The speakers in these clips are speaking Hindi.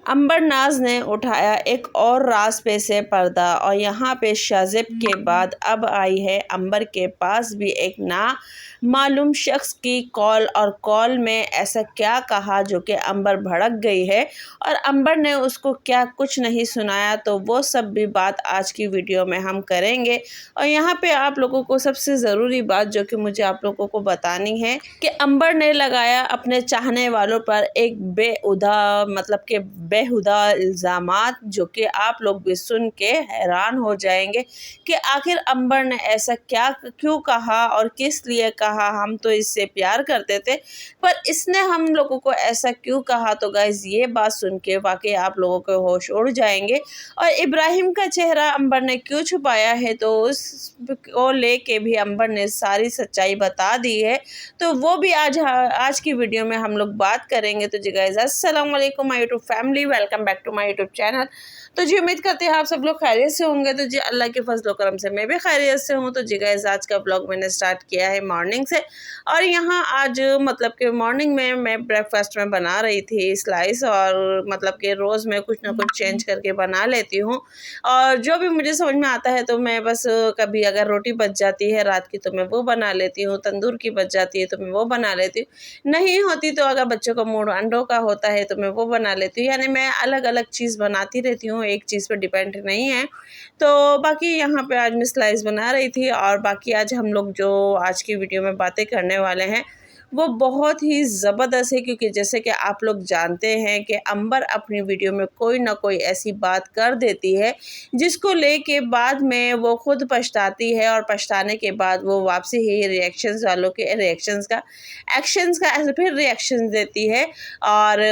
अंबर नाज ने उठाया एक और राज पे से पर्दा और यहाँ पे शाजिब के बाद अब आई है अंबर के पास भी एक ना मालूम शख्स की कॉल और कॉल में ऐसा क्या कहा जो कि अंबर भड़क गई है और अंबर ने उसको क्या कुछ नहीं सुनाया। तो वो सब भी बात आज की वीडियो में हम करेंगे। और यहाँ पे आप लोगों को सबसे ज़रूरी बात जो कि मुझे आप लोगों को बतानी है कि अंबर ने लगाया अपने चाहने वालों पर एक बेहुदा इल्ज़ामात जो कि आप लोग भी सुन के हैरान हो जाएंगे कि आखिर अंबर ने ऐसा क्या क्यों कहा और किस लिए कहा। हम तो इससे प्यार करते थे पर इसने हम लोगों को ऐसा क्यों कहा। तो गाइज ये बात सुन के वाकई आप लोगों के होश उड़ जाएंगे। और इब्राहिम का चेहरा अंबर ने क्यों छुपाया है तो उसको लेके भी अंबर ने सारी सच्चाई बता दी है। तो वो भी आज की वीडियो में हम लोग बात करेंगे। तो जी गाइज अस्सलाम वालेकुम my YouTube family, welcome back to my YouTube channel. तो जी उम्मीद करते हैं आप सब लोग खैरियत से होंगे। तो जी अल्लाह के फजल करम से मैं भी खैरियत से हूँ। तो जी गाइज आज का ब्लॉग मैंने स्टार्ट किया है मॉर्निंग से और यहाँ आज मतलब कि मॉर्निंग में मैं ब्रेकफास्ट में बना रही थी स्लाइस और मतलब कि रोज़ मैं कुछ ना कुछ चेंज करके बना लेती हूँ और जो भी मुझे समझ में आता है तो मैं बस कभी अगर रोटी बच जाती है रात की तो मैं वो बना लेती हूँ, तंदूर की बच जाती है तो मैं वो बना लेती हूँ, नहीं होती तो अगर बच्चों का मूड अंडों का होता है तो मैं वो बना लेती हूँ। यानी मैं अलग अलग चीज़ बनाती रहती हूँ, एक चीज़ पर डिपेंड नहीं है। तो बाकी यहाँ पे आज मैं स्लाइस बना रही थी और बाकी आज हम लोग जो आज की वीडियो में बातें करने वाले हैं वो बहुत ही ज़बरदस्त है क्योंकि जैसे कि आप लोग जानते हैं कि अंबर अपनी वीडियो में कोई ना कोई ऐसी बात कर देती है जिसको लेके बाद में वो खुद पछताती है और पछताने के बाद वो वापसी ही रिएक्शंस वालों के रिएक्शंस का एक्शंस का फिर रिएक्शन देती है और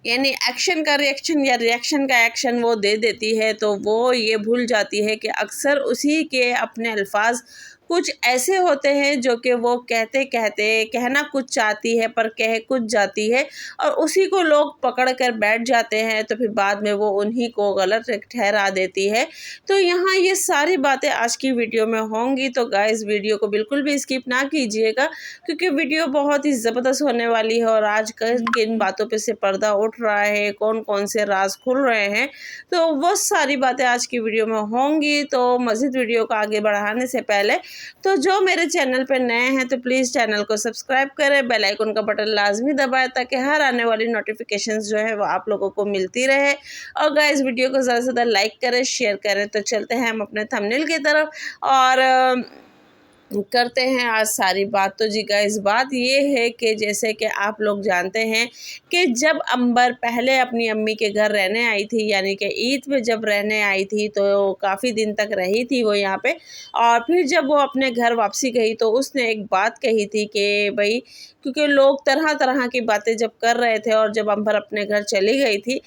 यानी एक्शन का रिएक्शन या रिएक्शन का एक्शन वो दे देती है। तो वो ये भूल जाती है कि अक्सर उसी के अपने अल्फाज कुछ ऐसे होते हैं जो कि वो कहते कहते कहना कुछ चाहती है पर कह कुछ जाती है और उसी को लोग पकड़ कर बैठ जाते हैं तो फिर बाद में वो उन्हीं को गलत ठहरा देती है। तो यहाँ ये सारी बातें आज की वीडियो में होंगी। तो गाइस वीडियो को बिल्कुल भी स्किप ना कीजिएगा क्योंकि वीडियो बहुत ही ज़बरदस्त होने वाली है और आज किन बातों पे से पर्दा उठ रहा है, कौन कौन से राज खुल रहे हैं, तो वो सारी बातें आज की वीडियो में होंगी। तो मज़ीद वीडियो को आगे बढ़ाने से पहले तो जो मेरे चैनल पर नए हैं तो प्लीज़ चैनल को सब्सक्राइब करें, बेल आइकन का बटन लाजमी दबाएं ताकि हर आने वाली नोटिफिकेशंस जो है वो आप लोगों को मिलती रहे। और गाइस वीडियो को ज़्यादा से ज़्यादा लाइक करें, शेयर करें। तो चलते हैं हम अपने थंबनेल की तरफ और करते हैं आज सारी बात। तो जी गाइस बात ये है कि जैसे कि आप लोग जानते हैं कि जब अंबर पहले अपनी अम्मी के घर रहने आई थी यानी कि ईद में जब रहने आई थी तो काफ़ी दिन तक रही थी वो यहाँ पे और फिर जब वो अपने घर वापसी गई तो उसने एक बात कही थी कि भाई क्योंकि लोग तरह तरह की बातें जब कर रहे थे और जब अंबर अपने घर चली गई थी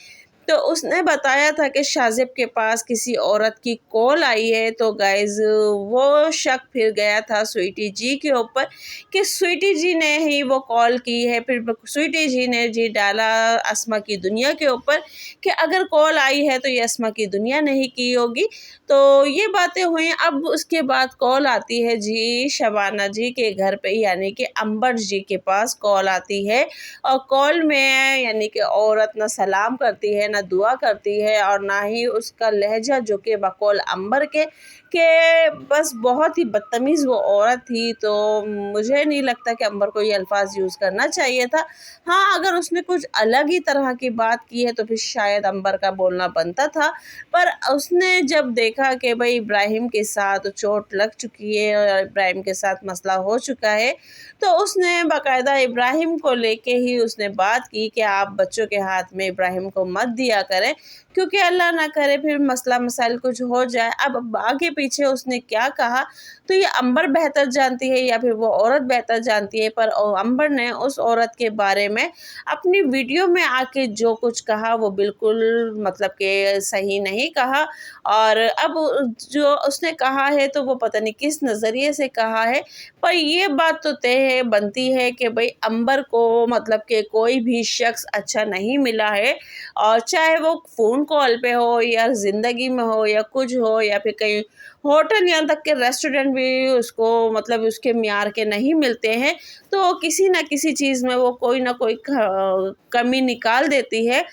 तो उसने बताया था कि शाजिब के पास किसी औरत की कॉल आई है। तो गाइज वो शक फिर गया था स्वीटी जी के ऊपर कि स्वीटी जी ने ही वो कॉल की है। फिर स्वीटी जी ने जी डाला अस्मा की दुनिया के ऊपर कि अगर कॉल आई है तो ये अस्मा की दुनिया नहीं की होगी। तो ये बातें हुई। अब उसके बाद कॉल आती है जी शबाना जी के घर पे यानी कि अंबर जी के पास कॉल आती है और कॉल में यानी कि औरत ना सलाम करती है ना दुआ करती है और ना ही उसका लहजा जो कि बकौल अंबर के बस बहुत ही बदतमीज़ वो औरत थी। तो मुझे नहीं लगता कि अंबर को ये अल्फाज यूज़ करना चाहिए था। हाँ अगर उसने कुछ अलग ही तरह की बात की है तो फिर शायद अंबर का बोलना बनता था। पर उसने जब देखा कि भाई इब्राहिम के साथ चोट लग चुकी है और इब्राहिम के साथ मसला हो चुका है तो उसने बाकायदा इब्राहिम को लेके ही उसने बात की कि आप बच्चों के हाथ में इब्राहिम को मत दिया करें क्योंकि अल्लाह ना करे फिर मसला मसाइल कुछ हो जाए। अब आगे पीछे उसने क्या कहा तो ये अंबर बेहतर जानती है या फिर वो औरत बेहतर जानती है। पर अंबर ने उस औरत के बारे में अपनी वीडियो में आके जो कुछ कहा वो बिल्कुल मतलब कि सही नहीं कहा और अब जो उसने कहा है तो वो पता नहीं किस नज़रिए से कहा है। पर ये बात तो तय है बनती है कि भाई अंबर को मतलब कि कोई भी शख्स अच्छा नहीं मिला है और चाहे वो फ़ोन कॉल पे हो या ज़िंदगी में हो या कुछ हो, या फिर कहीं होटल यहाँ तक के रेस्टोरेंट भी उसको मतलब उसके म्यार के नहीं मिलते हैं, तो किसी न किसी चीज़ में वो कोई ना कोई कमी निकाल देती है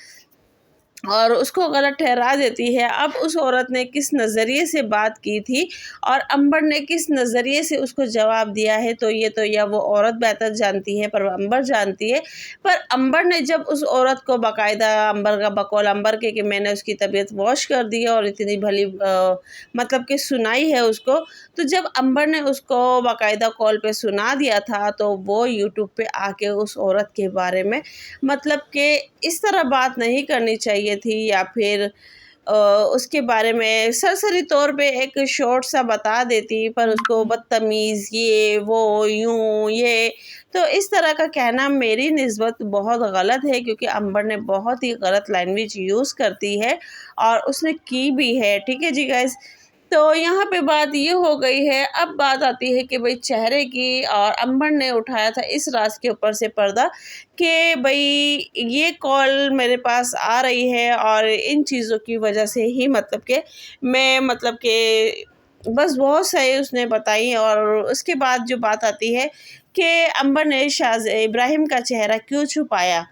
और उसको गलत ठहरा देती है। अब उस औरत ने किस नज़रिए से बात की थी और अंबर ने किस नज़रिए से उसको जवाब दिया है, तो ये तो या वो औरत बेहतर जानती है, पर अंबर जानती है। पर अंबर ने जब उस औरत को बाकायदा अंबर का बकौल अंबर के कि मैंने उसकी तबीयत वॉश कर दी है और इतनी भली मतलब कि सुनाई है उसको, तो जब अंबर ने उसको बाकायदा कॉल पे सुना दिया था, तो वो यूट्यूब पे आके उस औरत के बारे में मतलब कि इस तरह बात नहीं करनी चाहिए थी, या फिर उसके बारे में सरसरी तौर पे एक शॉर्ट सा बता देती, पर उसको बदतमीज़ ये वो यूँ ये, तो इस तरह का कहना मेरी निस्बत बहुत गलत है, क्योंकि अंबर ने बहुत ही गलत लैंग्वेज यूज़ करती है और उसने की भी है। ठीक है जी गाइस। तो यहाँ पे बात ये हो गई है। अब बात आती है कि भाई चेहरे की, और अंबर ने उठाया था इस राज के ऊपर से पर्दा कि भाई ये कॉल मेरे पास आ रही है और इन चीज़ों की वजह से ही मतलब कि मैं मतलब कि बस बहुत सही उसने बताई। और उसके बाद जो बात आती है कि अंबर ने शाह इब्राहिम का चेहरा क्यों छुपाया।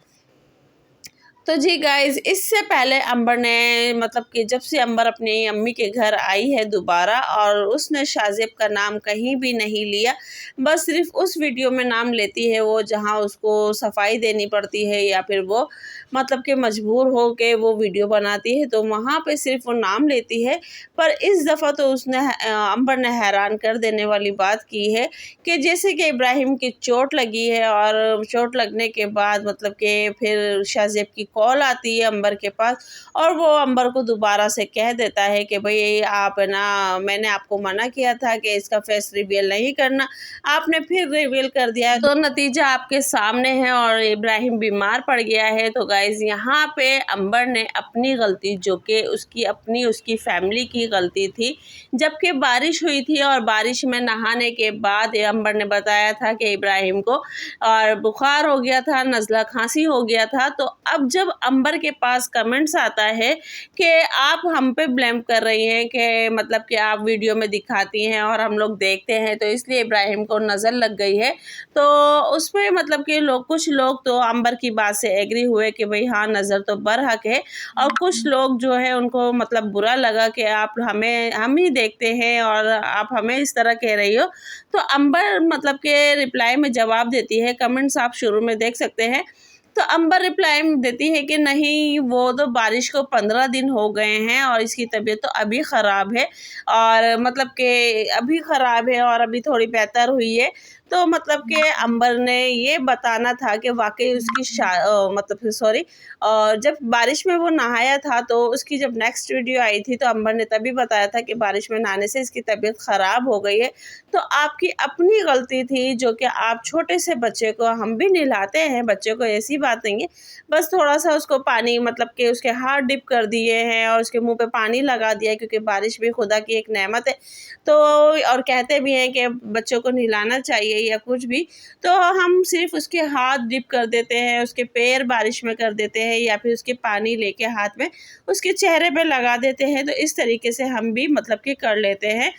तो जी गाइज़, इससे पहले अंबर ने मतलब कि जब से अंबर अपनी अम्मी के घर आई है दोबारा, और उसने शाज़ेब का नाम कहीं भी नहीं लिया, बस सिर्फ़ उस वीडियो में नाम लेती है वो जहां उसको सफाई देनी पड़ती है, या फिर वो मतलब कि मजबूर हो के वो वीडियो बनाती है, तो वहाँ पे सिर्फ़ वो नाम लेती है। पर इस दफ़ा तो उसने अंबर ने हैरान कर देने वाली बात की है कि जैसे कि इब्राहिम की चोट लगी है, और चोट लगने के बाद मतलब कि फिर शाहज़ेब की कॉल आती है अंबर के पास, और वो अंबर को दोबारा से कह देता है कि भाई आप ना, मैंने आपको मना किया था कि इसका फेस रिवील नहीं करना, आपने फिर रिवील कर दिया है, तो नतीजा आपके सामने है और इब्राहिम बीमार पड़ गया है। तो गाइज़, यहाँ पे अंबर ने अपनी गलती, जो कि उसकी अपनी उसकी फैमिली की गलती थी, जबकि बारिश हुई थी और बारिश में नहाने के बाद अंबर ने बताया था कि इब्राहिम को और बुखार हो गया था, नज़ला खांसी हो गया था। तो अब जब अंबर के पास कमेंट्स आता है कि आप हम पे ब्लेम कर रही हैं कि मतलब कि आप वीडियो में दिखाती हैं और हम लोग देखते हैं, तो इसलिए इब्राहिम को नज़र लग गई है, तो उसमें मतलब कि कुछ लोग तो अंबर की बात से एग्री हुए कि भाई हाँ, नज़र तो बरहक है, और कुछ लोग जो है उनको मतलब बुरा लगा कि आप हम ही देखते हैं और आप हमें इस तरह कह रही हो। तो अंबर मतलब के रिप्लाई में जवाब देती है, कमेंट्स आप शुरू में देख सकते हैं। तो अंबर रिप्लाई में देती है कि नहीं, वो तो बारिश को 15 दिन हो गए हैं और इसकी तबीयत तो अभी ख़राब है, और मतलब कि अभी ख़राब है और अभी थोड़ी बेहतर हुई है। तो मतलब कि अंबर ने ये बताना था कि वाकई उसकी मतलब सॉरी, जब बारिश में वो नहाया था, तो उसकी जब नेक्स्ट वीडियो आई थी, तो अंबर ने तभी बताया था कि बारिश में नहाने से इसकी तबीयत ख़राब हो गई है। तो आपकी अपनी गलती थी, जो कि आप छोटे से बच्चे को, हम भी नहलाते हैं बच्चे को, ऐसी बात नहीं है, बस थोड़ा सा उसको पानी मतलब कि उसके हाथ डिप कर दिए हैं और उसके मुंह पे पानी लगा दिया है, क्योंकि बारिश भी खुदा की एक नेमत है। तो और कहते भी हैं कि बच्चों को नहलाना चाहिए या कुछ भी, तो हम सिर्फ उसके हाथ डिप कर देते हैं, उसके पैर बारिश में कर देते हैं, या फिर उसके पानी लेके हाथ में उसके चेहरे पे लगा देते हैं। तो इस तरीके से हम भी मतलब कि कर लेते हैं।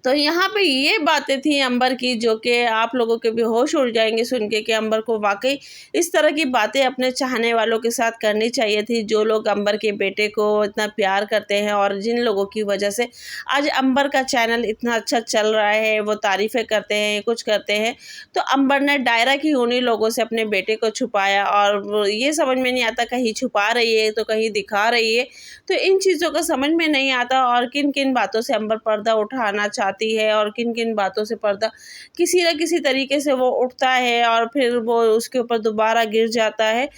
तो यहाँ पे ये बातें थी अंबर की, जो कि आप लोगों के भी होश उड़ जाएंगे सुन के कि अंबर को वाकई इस तरह की बातें अपने चाहने वालों के साथ करनी चाहिए थी, जो लोग अंबर के बेटे को इतना प्यार करते हैं और जिन लोगों की वजह से आज अंबर का चैनल इतना अच्छा चल रहा है, वो तारीफ़ें करते हैं, कुछ करते हैं। तो अंबर ने डायरेक्ट ही उन्हीं लोगों से अपने बेटे को छुपाया, और ये समझ में नहीं आता कहीं छुपा रही है तो कहीं दिखा रही है, तो इन चीज़ों का समझ में नहीं आता, और किन किन बातों से अंबर पर्दा उठाना चाहती है और किन किन बातों से पर्दा किसी न किसी तरीके से वो उठता है और फिर वो उसके ऊपर दोबारा गिर जाता है।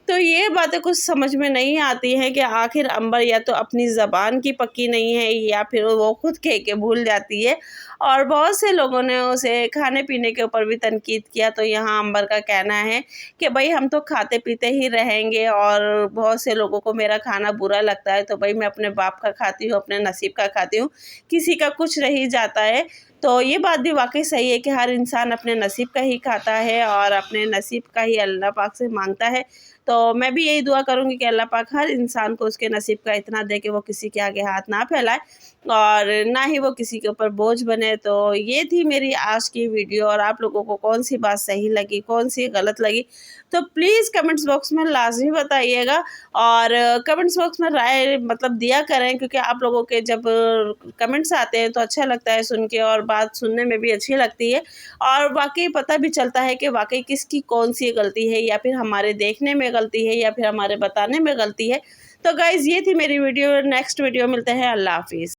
तो ये बातें कुछ समझ में नहीं आती हैं कि आखिर अंबर या तो अपनी ज़बान की पक्की नहीं है, या फिर वो खुद कह के भूल जाती है। और बहुत से लोगों ने उसे खाने पीने के ऊपर भी तनकीद किया, तो यहाँ अंबर का कहना है कि भाई हम तो खाते पीते ही रहेंगे, और बहुत से लोगों को मेरा खाना बुरा लगता है, तो भाई मैं अपने बाप का खाती हूँ, अपने नसीब का खाती हूँ, किसी का कुछ रह जाता है। तो ये बात भी वाकई सही है कि हर इंसान अपने नसीब का ही खाता है और अपने नसीब का ही अल्लाह पाक से मांगता है। तो मैं भी यही दुआ करूँगी कि अल्लाह पाक हर इंसान को उसके नसीब का इतना दे कि वो किसी के आगे हाथ ना फैलाए और ना ही वो किसी के ऊपर बोझ बने। तो ये थी मेरी आज की वीडियो, और आप लोगों को कौन सी बात सही लगी, कौन सी गलत लगी, तो प्लीज़ कमेंट्स बॉक्स में लाजमी बताइएगा। और कमेंट्स बॉक्स में राय मतलब दिया करें, क्योंकि आप लोगों के जब कमेंट्स आते हैं तो अच्छा लगता है सुन के, और बात सुनने में भी अच्छी लगती है, और वाकई पता भी चलता है कि वाकई किसकी कौन सी गलती है, या फिर हमारे देखने में गलती है, या फिर हमारे बताने में गलती है। तो गाइज़ ये थी मेरी वीडियो, नेक्स्ट वीडियो मिलते हैं। अल्लाह हाफिज़।